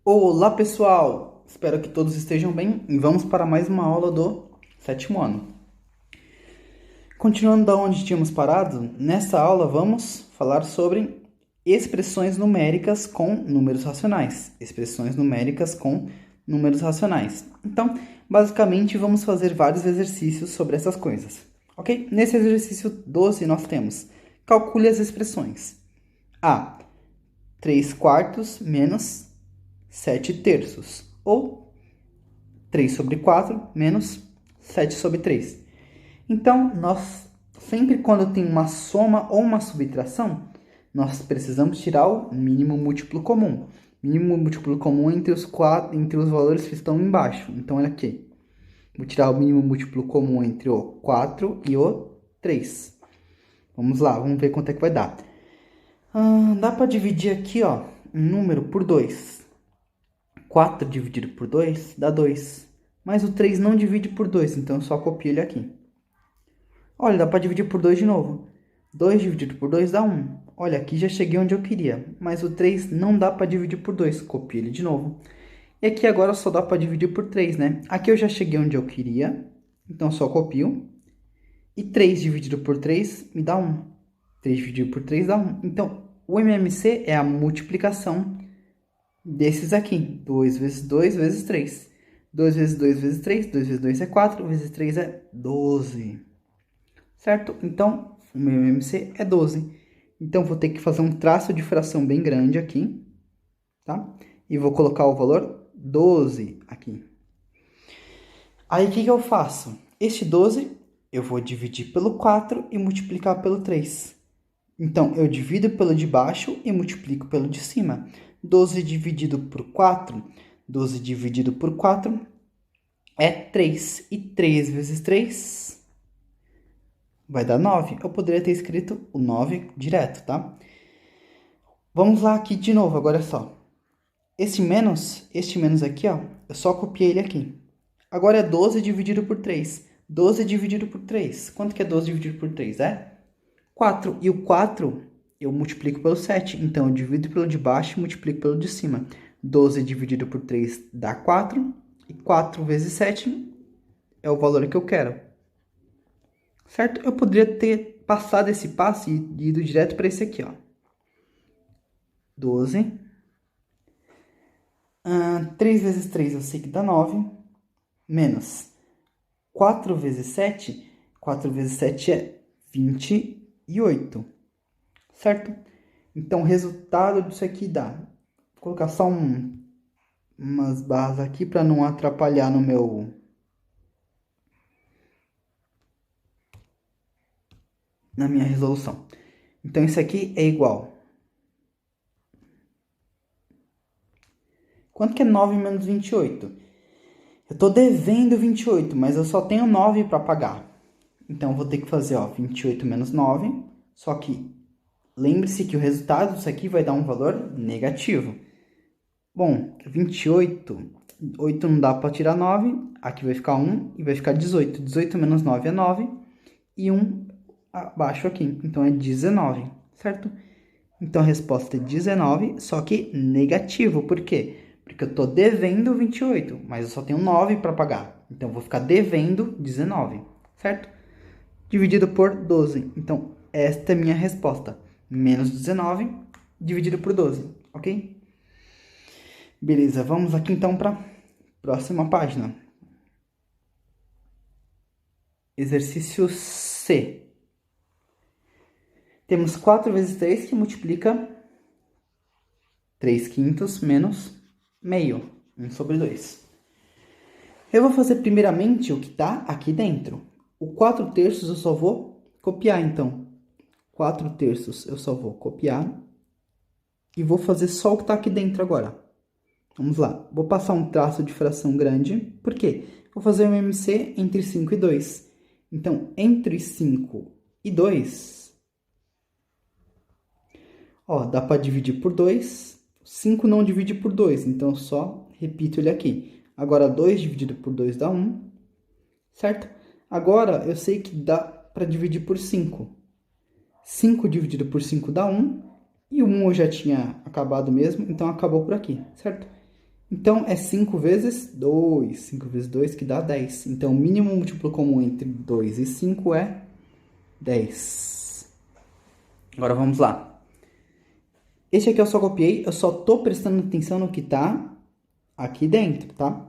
Olá pessoal, espero que todos estejam bem e vamos para mais uma aula do sétimo ano. Continuando da onde tínhamos parado, nessa aula vamos falar sobre expressões numéricas com números racionais. Expressões numéricas com números racionais. Então, basicamente, vamos fazer vários exercícios sobre essas coisas. Ok? Nesse exercício 12 nós temos: calcule as expressões. A. 3 quartos menos 7 terços, ou 3 sobre 4 menos 7 sobre 3. Então, nós sempre quando tem uma soma ou uma subtração, nós precisamos tirar o mínimo múltiplo comum. Mínimo múltiplo comum entre os valores que estão embaixo. Então, olha aqui. Vou tirar o mínimo múltiplo comum entre o 4 e o 3. Vamos lá, vamos ver quanto é que vai dar. Dá para dividir aqui, ó, um número por 2. 4 dividido por 2 dá 2. Mas o 3 não divide por 2, então eu só copio ele aqui. Olha, dá para dividir por 2 de novo. 2 dividido por 2 dá 1. Olha, aqui já cheguei onde eu queria. Mas o 3 não dá para dividir por 2. Copio ele de novo. E aqui agora só dá para dividir por 3, né? Aqui eu já cheguei onde eu queria. Então só copio. E 3 dividido por 3 me dá 1. 3 dividido por 3 dá 1. Então, o MMC é a multiplicação desses aqui. 2 vezes 2 vezes 3. 2 vezes 2 vezes 3. 2 vezes 2 é 4. Vezes 3 é 12. Certo? Então, o meu MMC é 12. Então, vou ter que fazer um traço de fração bem grande aqui. Tá? E vou colocar o valor 12 aqui. Aí, o que eu faço? Este 12, eu vou dividir pelo 4 e multiplicar pelo 3. Então, eu divido pelo de baixo e multiplico pelo de cima. 12 dividido por 4, 12 dividido por 4 é 3. E 3 vezes 3 vai dar 9. Eu poderia ter escrito o 9 direto, tá? Vamos lá aqui de novo, agora é só. Este menos aqui, ó, eu só copiei ele aqui. Agora é 12 dividido por 3. 12 dividido por 3. Quanto que é 12 dividido por 3? É 4. E o 4 eu multiplico pelo 7. Então, eu divido pelo de baixo e multiplico pelo de cima. 12 dividido por 3 dá 4. E 4 vezes 7 é o valor que eu quero. Certo? Eu poderia ter passado esse passo e ido direto para esse aqui, ó. 12. 3 vezes 3 eu sei que dá 9. Menos 4 vezes 7. 4 vezes 7 é 28. Certo? Então, o resultado disso aqui dá... Vou colocar só umas barras aqui para não atrapalhar no meu... na minha resolução. Então, isso aqui é igual... Quanto que é 9 menos 28? Eu estou devendo 28, mas eu só tenho 9 para pagar. Então, eu vou ter que fazer, ó, 28 menos 9. Só que, lembre-se que o resultado disso aqui vai dar um valor negativo. Bom, 28, 8 não dá para tirar 9. Aqui vai ficar 1 e vai ficar 18. 18 menos 9 é 9. E 1 abaixo aqui. Então, é 19, certo? Então, a resposta é 19, só que negativo. Por quê? Porque eu estou devendo 28, mas eu só tenho 9 para pagar. Então, eu vou ficar devendo 19, certo? Dividido por 12. Então, esta é a minha resposta. Menos 19 dividido por 12, ok? Beleza, vamos aqui então para a próxima página. Exercício C. Temos 4 vezes 3 que multiplica 3 quintos menos meio, 1 sobre 2. Eu vou fazer primeiramente o que está aqui dentro. O 4 terços eu só vou copiar, então. 4 terços eu só vou copiar. E vou fazer só o que está aqui dentro agora. Vamos lá. Vou passar um traço de fração grande. Por quê? Vou fazer um MC entre 5 e 2. Então, entre 5 e 2... Ó, dá para dividir por 2. 5 não divide por 2, então eu só repito ele aqui. Agora, 2 dividido por 2 dá 1, certo? Agora, eu sei que dá para dividir por 5. 5 dividido por 5 dá 1, e o 1 eu já tinha acabado mesmo, então acabou por aqui, certo? Então, é 5 vezes 2. 5 vezes 2 que dá 10. Então, o mínimo múltiplo comum entre 2 e 5 é 10. Agora, vamos lá. Este aqui eu só copiei, eu só tô prestando atenção no que tá aqui dentro, tá?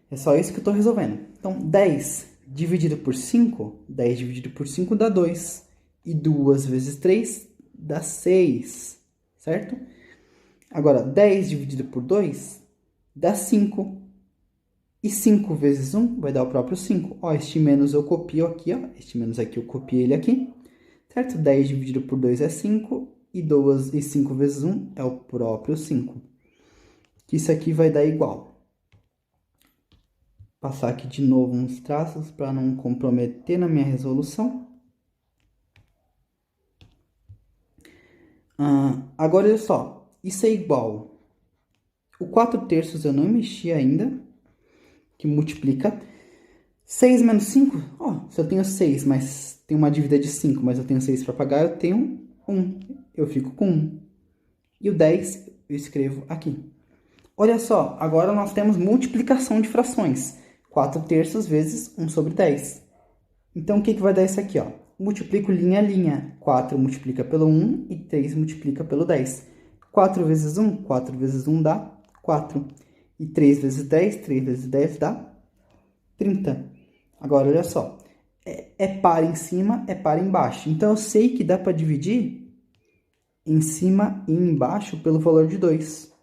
É só isso que eu tô resolvendo. Então, 10 dividido por 5, 10 dividido por 5 dá 2. E 2 vezes 3 dá 6, certo? Agora, 10 dividido por 2 dá 5. E 5 vezes 1 vai dar o próprio 5. Ó, este menos eu copio aqui, ó. Este menos aqui eu copiei ele aqui. Certo? 10 dividido por 2 é 5. E 5 vezes 1 é o próprio 5. Que isso aqui vai dar igual. Passar aqui de novo uns traços para não comprometer na minha resolução. Agora, olha só. Isso é igual. O 4 terços eu não mexi ainda. Que multiplica. 6 menos 5. Ó, se eu tenho 6, mas tem uma dívida de 5, mas eu tenho 6 para pagar, eu tenho 1. Eu fico com 1. E o 10 eu escrevo aqui. Olha só, agora nós temos multiplicação de frações. 4 terços vezes 1 sobre 10. Então, o que vai dar isso aqui? Ó? Multiplico linha a linha. 4 multiplica pelo 1 e 3 multiplica pelo 10. 4 vezes 1, 4 vezes 1 dá 4. E 3 vezes 10, 3 vezes 10 dá 30. Agora, olha só. É par em cima, é par embaixo. Então, eu sei que dá para dividir em cima e embaixo pelo valor de 2.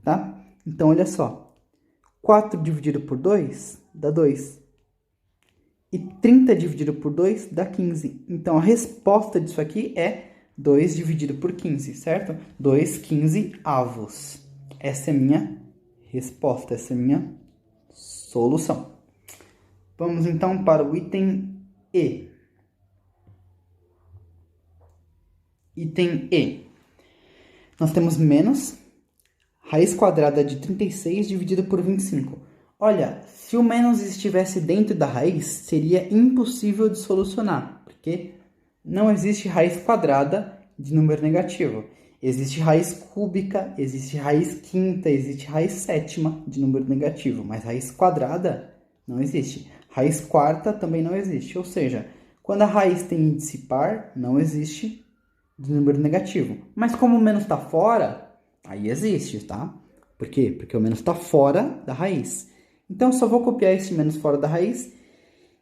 Tá? Então, olha só. 4 dividido por 2 dá 2. E 30 dividido por 2 dá 15. Então, a resposta disso aqui é 2 dividido por 15, certo? 2 15avos. Essa é a minha resposta, essa é a minha solução. Vamos, então, para o item E. Item E. Nós temos menos raiz quadrada de 36 dividido por 25. Olha, se o menos estivesse dentro da raiz, seria impossível de solucionar, porque não existe raiz quadrada de número negativo. Existe raiz cúbica, existe raiz quinta, existe raiz sétima de número negativo, mas raiz quadrada não existe. Raiz quarta também não existe, ou seja, quando a raiz tem índice par, não existe de número negativo. Mas como o menos está fora, aí existe, tá? Por quê? Porque o menos está fora da raiz. Então, só vou copiar esse menos fora da raiz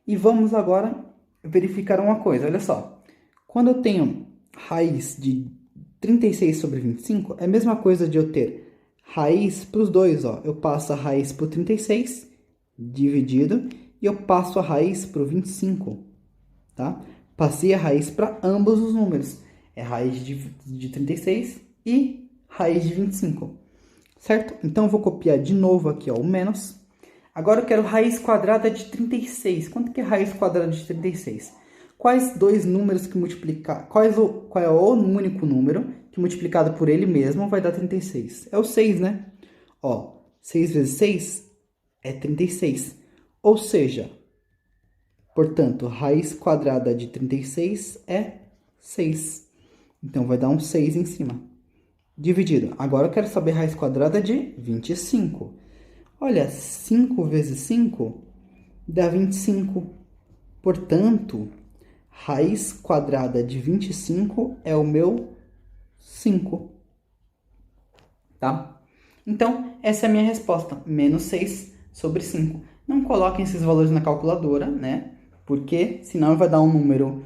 e vamos agora verificar uma coisa. Olha só, quando eu tenho raiz de 36 sobre 25, é a mesma coisa de eu ter raiz para os dois. Ó. Eu passo a raiz para o 36 dividido e eu passo a raiz para o 25. Tá? Passei a raiz para ambos os números. É raiz de 36 e raiz de 25. Certo? Então, eu vou copiar de novo aqui ó, o menos. Agora eu quero raiz quadrada de 36. Quanto que é raiz quadrada de 36? Quais dois números que multiplicar... Qual é o único número que multiplicado por ele mesmo vai dar 36? É o 6, né? Ó, 6 vezes 6 é 36. Ou seja, portanto, raiz quadrada de 36 é 6. Então, vai dar um 6 em cima. Dividido. Agora eu quero saber raiz quadrada de 25. Olha, 5 vezes 5 dá 25. Portanto, raiz quadrada de 25 é o meu 5. Tá? Então, essa é a minha resposta. Menos 6 sobre 5. Não coloquem esses valores na calculadora, né? Porque senão vai dar um número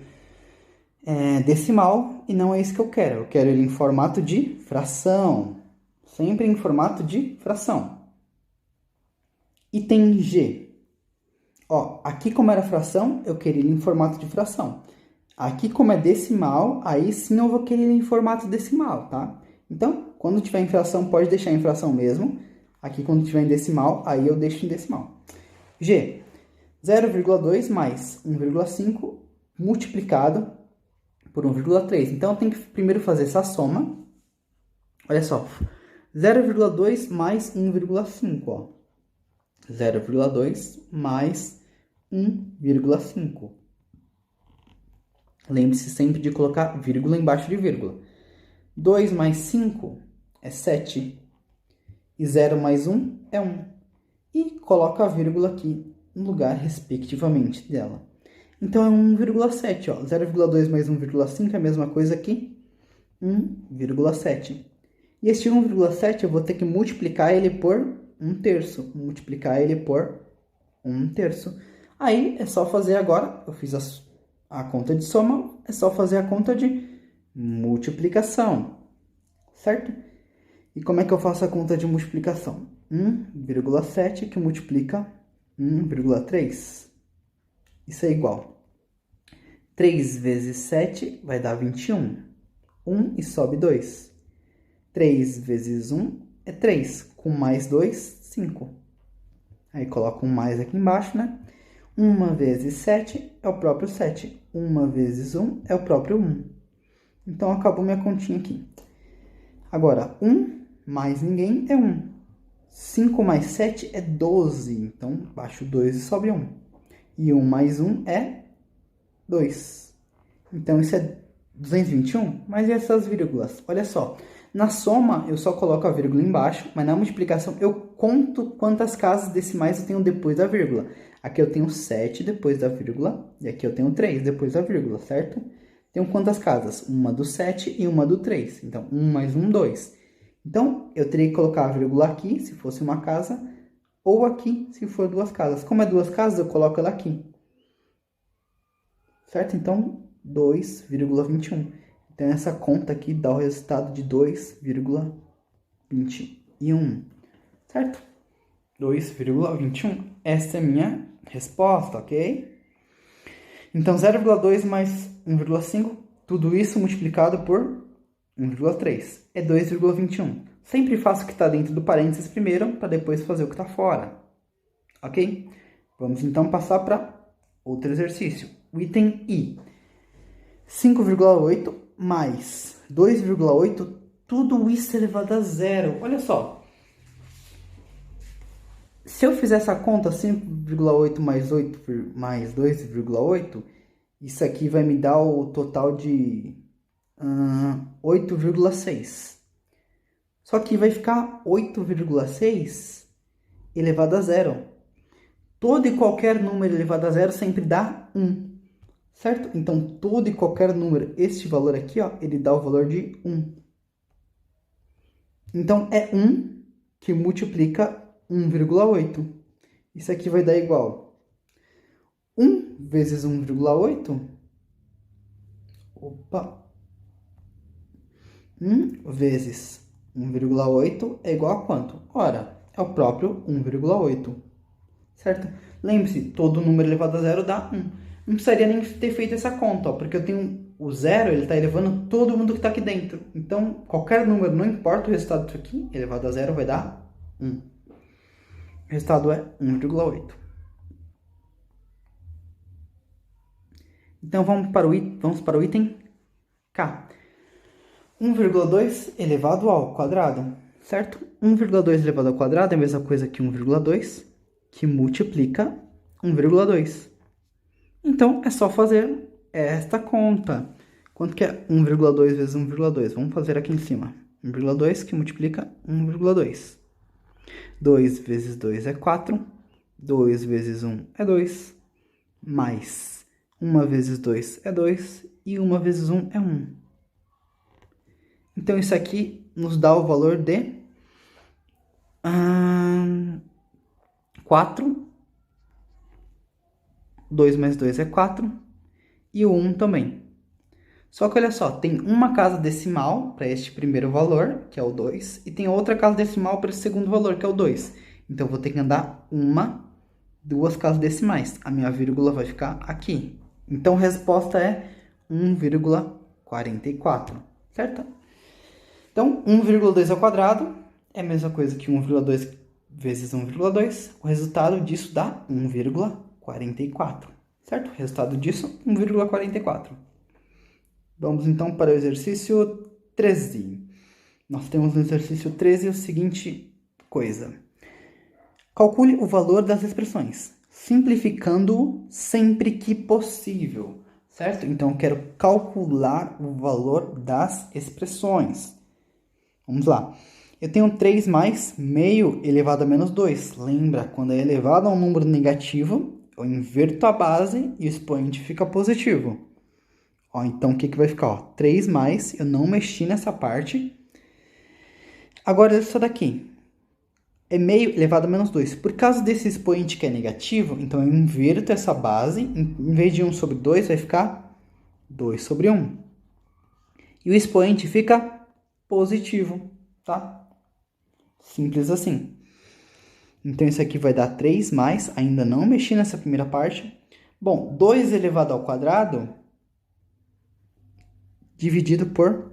decimal e não é isso que eu quero. Eu quero ele em formato de fração. Sempre em formato de fração. Item G. Ó, aqui como era fração, eu queria ele em formato de fração. Aqui como é decimal, aí sim eu vou querer ele em formato decimal, tá? Então, quando tiver em fração, pode deixar em fração mesmo. Aqui quando tiver em decimal, aí eu deixo em decimal. G. 0,2 mais 1,5 multiplicado por 1,3. Então, eu tenho que primeiro fazer essa soma. Olha só. 0,2 mais 1,5, ó. 0,2 mais 1,5. Lembre-se sempre de colocar vírgula embaixo de vírgula. 2 mais 5 é 7. E 0 mais 1 é 1. E coloca a vírgula aqui no lugar, respectivamente, dela. Então, é 1,7. 0,2 mais 1,5 é a mesma coisa que 1,7. E este 1,7 eu vou ter que multiplicar ele por 1/3. Multiplicar ele por 1/3. Aí, é só fazer agora, eu fiz a conta de soma, é só fazer a conta de multiplicação, certo? E como é que eu faço a conta de multiplicação? 1,7 que multiplica 1,3. Isso é igual. 3 vezes 7 vai dar 21. 1 e sobe 2. 3 vezes 1 é 3. Com mais 2, 5. Aí coloco um mais aqui embaixo, né? 1 vezes 7 é o próprio 7. 1 vezes 1 é o próprio 1. Então, acabou minha continha aqui. Agora, 1 mais ninguém é 1. 5 mais 7 é 12. Então, baixo 2 e sobe 1. E 1 mais 1 é 2. Então, isso é 221. Mas e essas vírgulas? Olha só. Na soma, eu só coloco a vírgula embaixo, mas na multiplicação eu conto quantas casas decimais eu tenho depois da vírgula. Aqui eu tenho 7 depois da vírgula, e aqui eu tenho 3 depois da vírgula, certo? Tenho quantas casas? Uma do 7 e uma do 3. Então, 1 mais 1, 2. Então, eu teria que colocar a vírgula aqui, se fosse uma casa, ou aqui, se for duas casas. Como é duas casas, eu coloco ela aqui. Certo? Então, 2,21. Então, essa conta aqui dá o resultado de 2,21. Certo? 2,21. Essa é a minha resposta, ok? Então, 0,2 mais 1,5, tudo isso multiplicado por 1,3. É 2,21. Sempre faço o que está dentro do parênteses primeiro, para depois fazer o que está fora. Ok? Vamos então passar para outro exercício. O item I. 5,8 mais 2,8, tudo isso elevado a zero. Olha só. Se eu fizer essa conta, 5,8 mais 8 mais 2,8, isso aqui vai me dar o total de 8,6. Só que vai ficar 8,6 elevado a zero. Todo e qualquer número elevado a zero sempre dá 1. Certo? Então, todo e qualquer número, este valor aqui, ó, ele dá o valor de 1. Então, é 1 que multiplica 1,8. Isso aqui vai dar igual 1 vezes 1,8. Opa! 1 vezes 1,8 é igual a quanto? Ora, é o próprio 1,8. Certo? Lembre-se, todo número elevado a zero dá 1. Não precisaria nem ter feito essa conta, ó, porque eu tenho o zero, ele está elevando todo mundo que está aqui dentro. Então, qualquer número, não importa o resultado disso aqui, elevado a zero vai dar 1. O resultado é 1,8. Então, vamos para o item K. 1,2 elevado ao quadrado, certo? 1,2 elevado ao quadrado é a mesma coisa que 1,2, que multiplica 1,2. Então, é só fazer esta conta. Quanto que é 1,2 vezes 1,2? Vamos fazer aqui em cima. 1,2 que multiplica 1,2. 2 vezes 2 é 4. 2 vezes 1 é 2. Mais 1 vezes 2 é 2. E 1 vezes 1 é 1. Então, isso aqui nos dá o valor de 4. 2 mais 2 é 4. E o 1 também. Só que olha só, tem uma casa decimal para este primeiro valor, que é o 2. E tem outra casa decimal para esse segundo valor, que é o 2. Então, eu vou ter que andar duas casas decimais. A minha vírgula vai ficar aqui. Então, a resposta é 1,44. Certo? Então, 1,2 ao quadrado é a mesma coisa que 1,2 vezes 1,2. O resultado disso dá 1,44. Certo? O resultado disso, 1,44. Vamos então para o exercício 13. Nós temos no exercício 13 a seguinte coisa. Calcule o valor das expressões, simplificando sempre que possível. Certo? Então, eu quero calcular o valor das expressões. Vamos lá. Eu tenho 3 mais meio elevado a menos 2. Lembra, quando é elevado a um número negativo, eu inverto a base e o expoente fica positivo. Ó, então, o que vai ficar? Ó, 3 mais, eu não mexi nessa parte. Agora, isso daqui é meio elevado a menos 2. Por causa desse expoente que é negativo, então eu inverto essa base. Em vez de 1 sobre 2, vai ficar 2 sobre 1. E o expoente fica positivo, tá? Simples assim. Então, isso aqui vai dar 3 mais, ainda não mexi nessa primeira parte. Bom, 2 elevado ao quadrado dividido por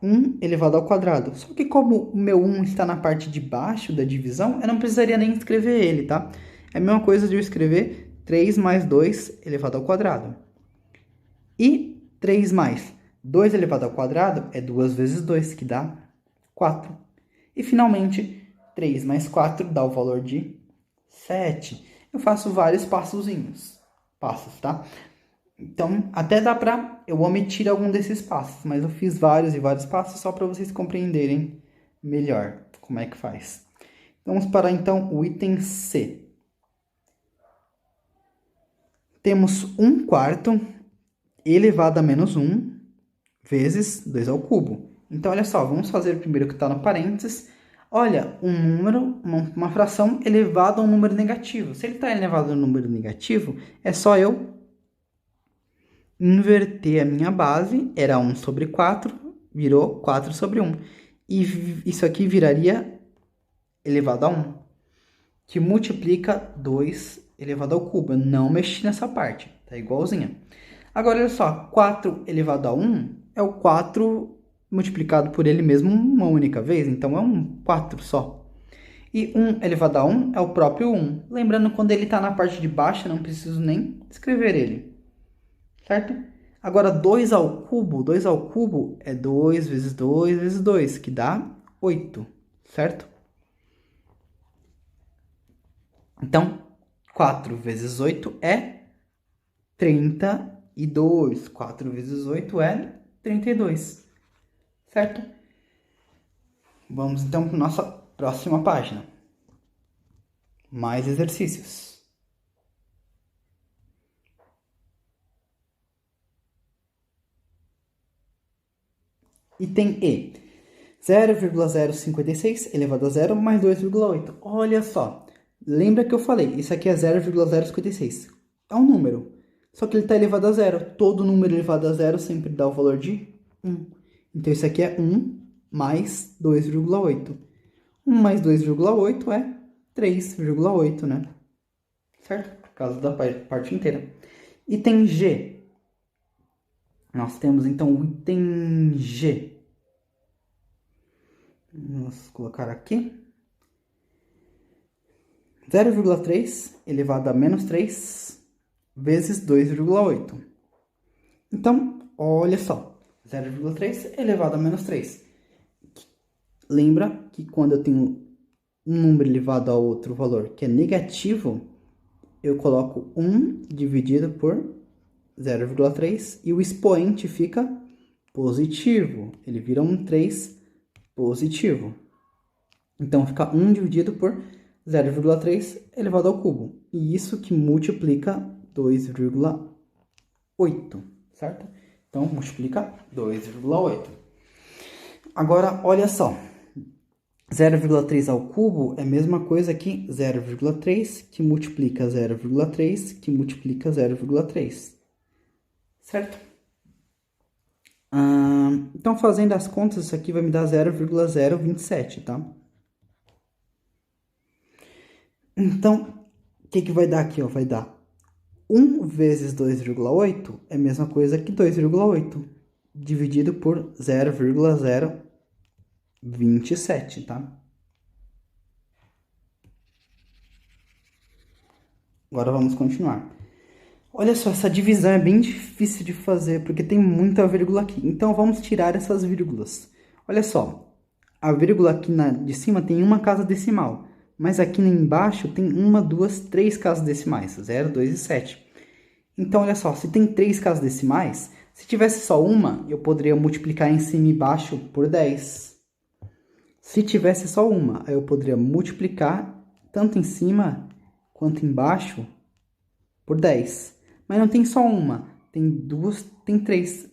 1 elevado ao quadrado. Só que como o meu 1 está na parte de baixo da divisão, eu não precisaria nem escrever ele, tá? É a mesma coisa de eu escrever 3 mais 2 elevado ao quadrado. E 3 mais 2 elevado ao quadrado é 2 vezes 2, que dá 4. E, finalmente, 3 mais 4 dá o valor de 7. Eu faço vários passos, tá? Então, até dá para eu omitir algum desses passos, mas eu fiz vários e vários passos só para vocês compreenderem melhor como é que faz. Vamos para, então, o item C. Temos 1 quarto elevado a menos 1 vezes 2 ao cubo. Então, olha só, vamos fazer o primeiro que está no parênteses. Olha, um número, uma fração elevada a um número negativo. Se ele está elevado a um número negativo, é só eu inverter a minha base. Era 1 sobre 4, virou 4 sobre 1. E isso aqui viraria elevado a 1, que multiplica 2 elevado ao cubo. Eu não mexi nessa parte, tá igualzinha. Agora, olha só, 4 elevado a 1 é o 4 multiplicado por ele mesmo uma única vez, então é um 4 só. E 1 elevado a 1 é o próprio 1. Lembrando, quando ele está na parte de baixo, eu não preciso nem escrever ele, certo? Agora, 2 ao cubo é 2 vezes 2 vezes 2, que dá 8, certo? Então, 4 vezes 8 é 32. 4 vezes 8 é 32. Certo? Vamos então para a nossa próxima página. Mais exercícios. Item E. 0,056 elevado a 0 mais 2,8. Olha só. Lembra que eu falei, isso aqui é 0,056. É um número. Só que ele está elevado a 0. Todo número elevado a 0 sempre dá o valor de 1. Então, isso aqui é 1 mais 2,8. 1 mais 2,8 é 3,8, né? Certo? Por causa da parte inteira. Item G. Nós temos, então, o item G. Vamos colocar aqui. 0,3 elevado a menos 3 vezes 2,8. Então, olha só. 0,3 elevado a menos 3. Lembra que quando eu tenho um número elevado a outro valor que é negativo, eu coloco 1 dividido por 0,3 e o expoente fica positivo. Ele vira um 3 positivo. Então, fica 1 dividido por 0,3 elevado ao cubo. E isso que multiplica 2,8, certo? Então, multiplica 2,8. Agora, olha só. 0,3 ao cubo é a mesma coisa que 0,3 que multiplica 0,3 que multiplica 0,3. Certo? Então, fazendo as contas, isso aqui vai me dar 0,027, tá? Então, o que vai dar aqui? Ó? Vai dar 1 vezes 2,8 é a mesma coisa que 2,8 dividido por 0,027, tá? Agora vamos continuar. Olha só, essa divisão é bem difícil de fazer, porque tem muita vírgula aqui. Então, vamos tirar essas vírgulas. Olha só, a vírgula aqui de cima tem uma casa decimal. Mas aqui embaixo tem 1, 2, 3 casas decimais, 0, 2 e 7. Então, olha só, se tem 3 casas decimais, se tivesse só uma, eu poderia multiplicar em cima e embaixo por 10. Se tivesse só uma, aí eu poderia multiplicar tanto em cima quanto embaixo por 10. Mas não tem só uma, tem duas, tem três.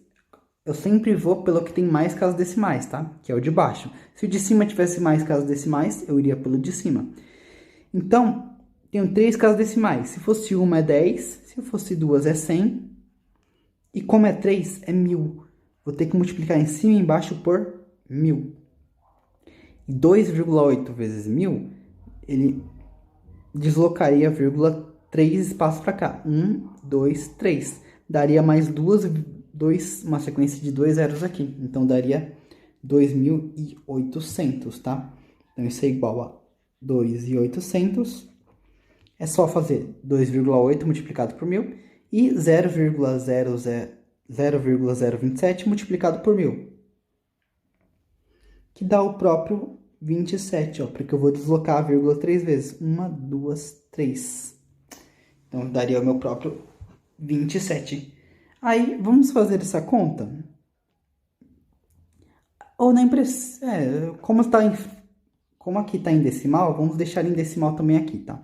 Eu sempre vou pelo que tem mais casas decimais, tá? Que é o de baixo. Se o de cima tivesse mais casas decimais, eu iria pelo de cima. Então, tenho 3 casas decimais. Se fosse uma é 10, se fosse duas é 100. E como é 3, é 1000. Vou ter que multiplicar em cima e embaixo por 1000. E 2,8 vezes 1000, ele deslocaria vírgula 3 espaços para cá. 1, 2, 3. Daria mais uma sequência de 2 zeros aqui. Então, daria 2.800, tá? Então, isso é igual a 2.800. É só fazer 2,8 multiplicado por 1000 e 0,027 multiplicado por 1000. Que dá o próprio 27, ó, porque eu vou deslocar a vírgula 3 vezes. 1, 2, 3. Então, daria o meu próprio 27. Aí, vamos fazer essa conta? Ou na impressão... como aqui está em decimal, vamos deixar em decimal também aqui, tá?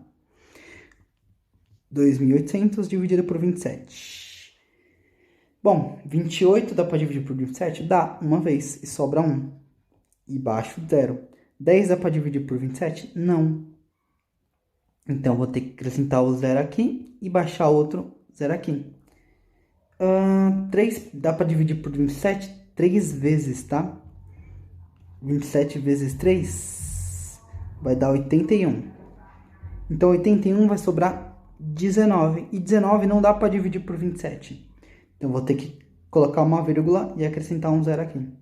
2.800 dividido por 27. Bom, 28 dá para dividir por 27? Dá, uma vez, e sobra 1. E baixo 0. 10 dá para dividir por 27? Não. Então, vou ter que acrescentar o 0 aqui e baixar outro 0 aqui. 3 dá para dividir por 27? 3 vezes, tá? 27 vezes 3 vai dar 81. Então, 81 vai sobrar 19. E 19 não dá para dividir por 27. Então, vou ter que colocar uma vírgula e acrescentar um 0 aqui.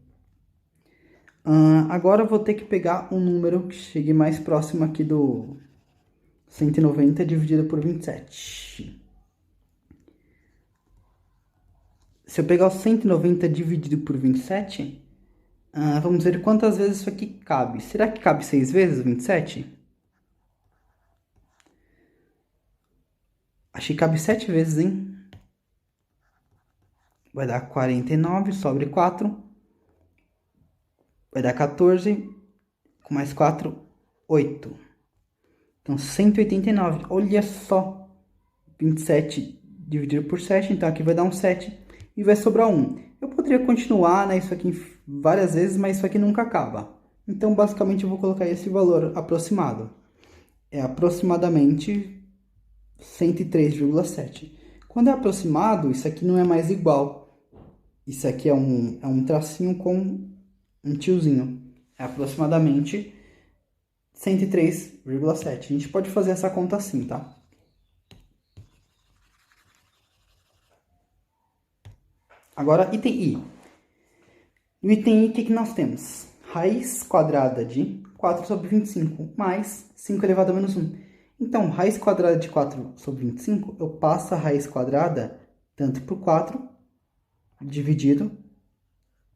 Agora, eu vou ter que pegar um número que chegue mais próximo aqui do 190 dividido por 27. Se eu pegar o 190 dividido por 27, vamos ver quantas vezes isso aqui cabe. Será que cabe 6 vezes 27? Acho que cabe 7 vezes, hein? Vai dar 49 sobre 4. Vai dar 14. Com mais 4, 8. Então, 189. Olha só. 27 dividido por 7. Então, aqui vai dar um 7. E vai sobrar 1. Eu poderia continuar, né, isso aqui várias vezes, mas isso aqui nunca acaba. Então, basicamente, eu vou colocar esse valor aproximado. É aproximadamente 103,7. Quando é aproximado, isso aqui não é mais igual. Isso aqui é um tracinho com um tiozinho. É aproximadamente 103,7. A gente pode fazer essa conta assim, tá? Agora, item I. No item I, o que nós temos? Raiz quadrada de 4 sobre 25 mais 5 elevado a menos 1. Então, raiz quadrada de 4 sobre 25, eu passo a raiz quadrada tanto por 4 dividido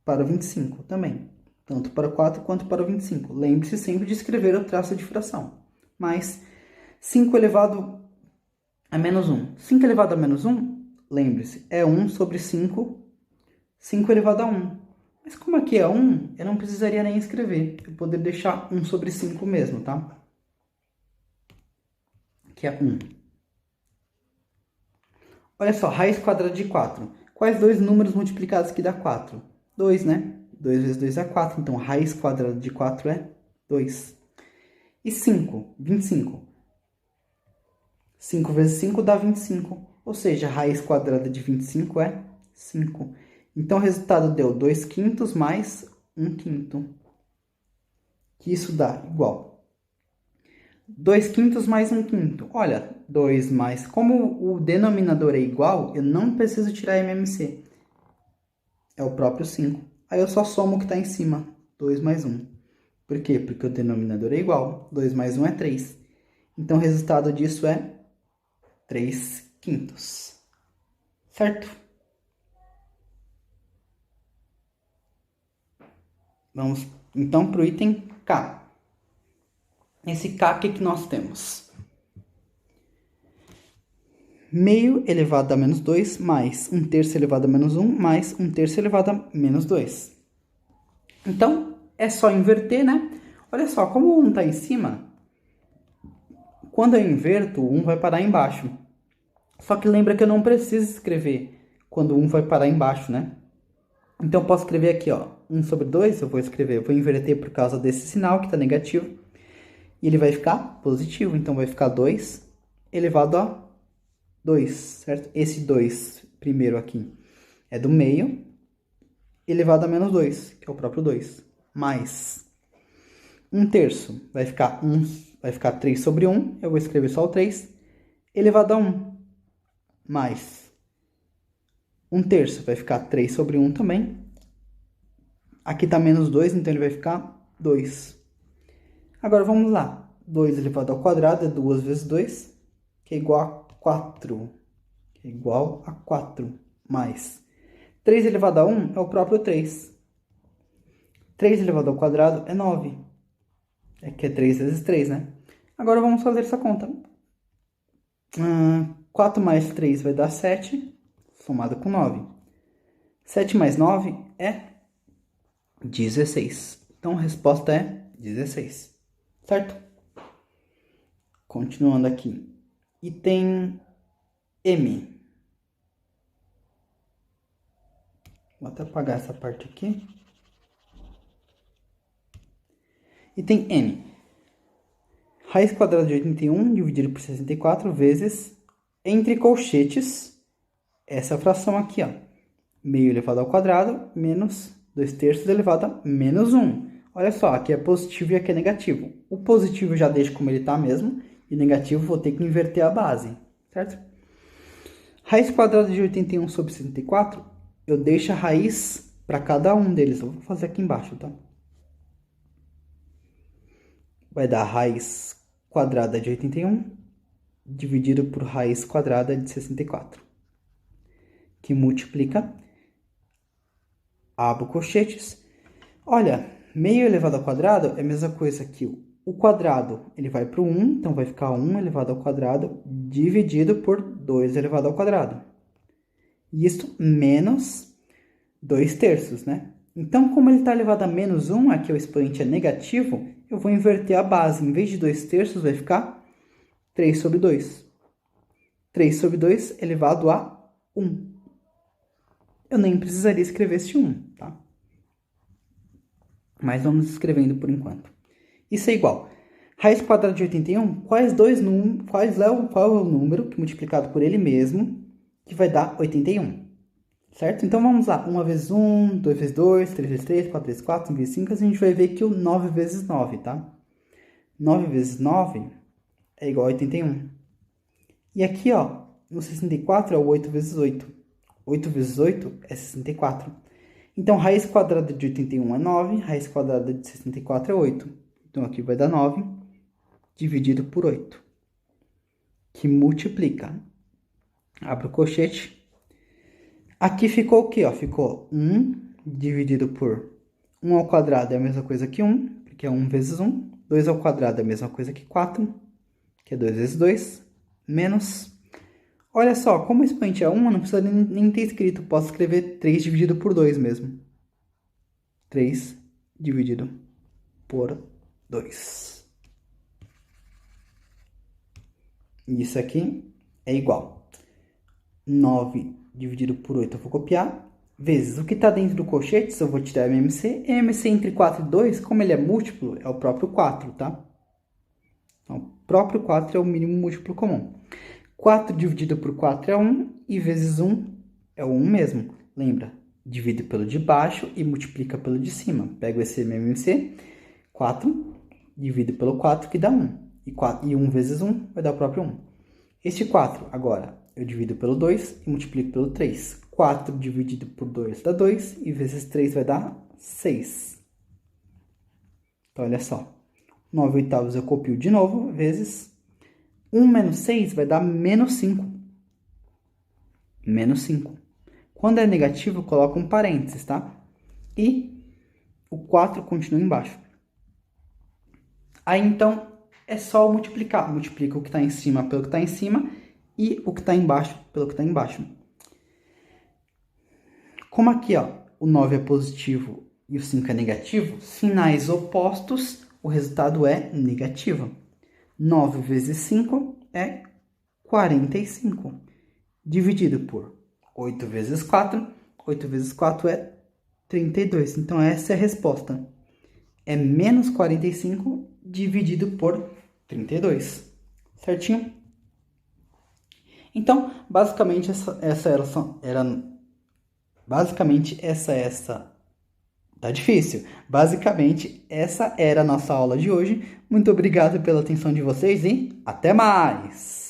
para o 25 também. Tanto para o 4 quanto para o 25. Lembre-se sempre de escrever o traço de fração. Mais 5 elevado a menos 1. 5 elevado a menos 1, lembre-se, é 1 sobre 5, 5 elevado a 1. Mas como aqui é 1, eu não precisaria nem escrever. Eu poderia deixar 1 sobre 5 mesmo, tá? Que é 1. Olha só, raiz quadrada de 4. Quais dois números multiplicados que dá 4? 2, né? 2 vezes 2 é 4, então raiz quadrada de 4 é 2. E 5, 25. 5 vezes 5 dá 25, ou seja, a raiz quadrada de 25 é 5. Então, o resultado deu 2 quintos mais 1 quinto. Que isso dá igual 2 quintos mais 1 quinto. Olha, 2 mais... Como o denominador é igual, eu não preciso tirar MMC. É o próprio 5. Aí eu só somo o que está em cima. 2 mais 1. Por quê? Porque o denominador é igual. 2 mais 1 é 3. Então, o resultado disso é 3 quintos. Certo? Vamos, então, para o item K. Esse K, o que nós temos? Meio elevado a menos 2 mais 1/3 elevado a menos 1 mais 1/3 elevado a menos 2. Então, é só inverter, né? Olha só, como o 1 está em cima, quando eu inverto, o 1 vai parar embaixo. Só que lembra que eu não preciso escrever quando o 1 vai parar embaixo, né? Então, eu posso escrever aqui, ó, 1 sobre 2, eu vou inverter por causa desse sinal que está negativo. E ele vai ficar positivo, então vai ficar 2 elevado a 2, certo? Esse 2 primeiro aqui é do meio, elevado a menos 2, que é o próprio 2. Mais 1/3 vai ficar 3 sobre 1, eu vou escrever só o 3, elevado a 1. Mais 1/3 vai ficar 3 sobre 1 também. Aqui está menos 2, então ele vai ficar 2. Agora vamos lá. 2 elevado ao quadrado é 2 vezes 2, que é igual a 4. Que é igual a 4. Mais 3 elevado a 1 é o próprio 3. 3 elevado ao quadrado é 9. É que é 3 vezes 3, né? Agora vamos fazer essa conta. 4 mais 3 vai dar 7, somado com 9. 7 mais 9 é 16. Então a resposta é 16. Certo? Continuando aqui. Item M. Vou até apagar essa parte aqui. Item M. Raiz quadrada de 81 dividido por 64 vezes, entre colchetes, essa fração aqui, ó. Meio elevado ao quadrado menos 2/3 elevado a menos 1. Olha só, aqui é positivo e aqui é negativo. O positivo eu já deixo como ele está mesmo, e o negativo vou ter que inverter a base, certo? Raiz quadrada de 81 sobre 64, eu deixo a raiz para cada um deles. Eu vou fazer aqui embaixo, tá? Vai dar raiz quadrada de 81 dividido por raiz quadrada de 64, que multiplica, abro colchetes. Olha, meio elevado ao quadrado é a mesma coisa que o quadrado, ele vai para o 1, então vai ficar 1 elevado ao quadrado dividido por 2 elevado ao quadrado. Isso menos 2/3, né? Então, como ele está elevado a menos 1, aqui o expoente é negativo, eu vou inverter a base. Em vez de 2/3, vai ficar 3 sobre 2. 3 sobre 2 elevado a 1. Eu nem precisaria escrever esse 1, tá? Mas vamos escrevendo por enquanto. Isso é igual. Raiz quadrada de 81, qual é o número que multiplicado por ele mesmo, que vai dar 81? Certo? Então vamos lá. 1 vezes 1, 2 vezes 2, 3 vezes 3, 4 vezes 4, 5 vezes 5. A gente vai ver que o 9 vezes 9, tá? 9 vezes 9 é igual a 81. E aqui, ó, no 64 é o 8 vezes 8. 8 vezes 8 é 64. Então, raiz quadrada de 81 é 9, raiz quadrada de 64 é 8. Então, aqui vai dar 9 dividido por 8, que multiplica. Abro o colchete. Aqui ficou o quê? Ó? Ficou 1 dividido por 1 ao quadrado é a mesma coisa que 1, porque é 1 vezes 1. 2 ao quadrado é a mesma coisa que 4, que é 2 vezes 2, menos... Olha só, como o expoente é 1, eu não precisa nem ter escrito. Posso escrever 3 dividido por 2 mesmo. 3 dividido por 2. Isso aqui é igual. 9 dividido por 8 eu vou copiar. Vezes o que está dentro do colchete, eu vou tirar MMC. MMC entre 4 e 2, como ele é múltiplo, é o próprio 4, tá? Então, o próprio 4 é o mínimo múltiplo comum. 4 dividido por 4 é 1, e vezes 1 é o 1 mesmo. Lembra? Divide pelo de baixo e multiplica pelo de cima. Pego esse MMC, 4, divido pelo 4, que dá 1. E 1 vezes 1 vai dar o próprio 1. Este 4, agora, eu divido pelo 2 e multiplico pelo 3. 4 dividido por 2 dá 2, e vezes 3 vai dar 6. Então, olha só. 9 oitavos eu copio de novo, vezes 1 menos 6 vai dar menos 5. Menos 5. Quando é negativo, eu coloco um parênteses, tá? E o 4 continua embaixo. Aí, então, é só multiplicar. Multiplica o que está em cima pelo que está em cima e o que está embaixo pelo que está embaixo. Como aqui, ó, o 9 é positivo e o 5 é negativo, sinais opostos o resultado é negativo. 9 vezes 5 é 45. Dividido por 8 vezes 4. 8 vezes 4 é 32. Então, essa é a resposta. É menos 45 dividido por 32. Certinho? Então, basicamente, tá difícil. Basicamente, essa era a nossa aula de hoje. Muito obrigado pela atenção de vocês e até mais!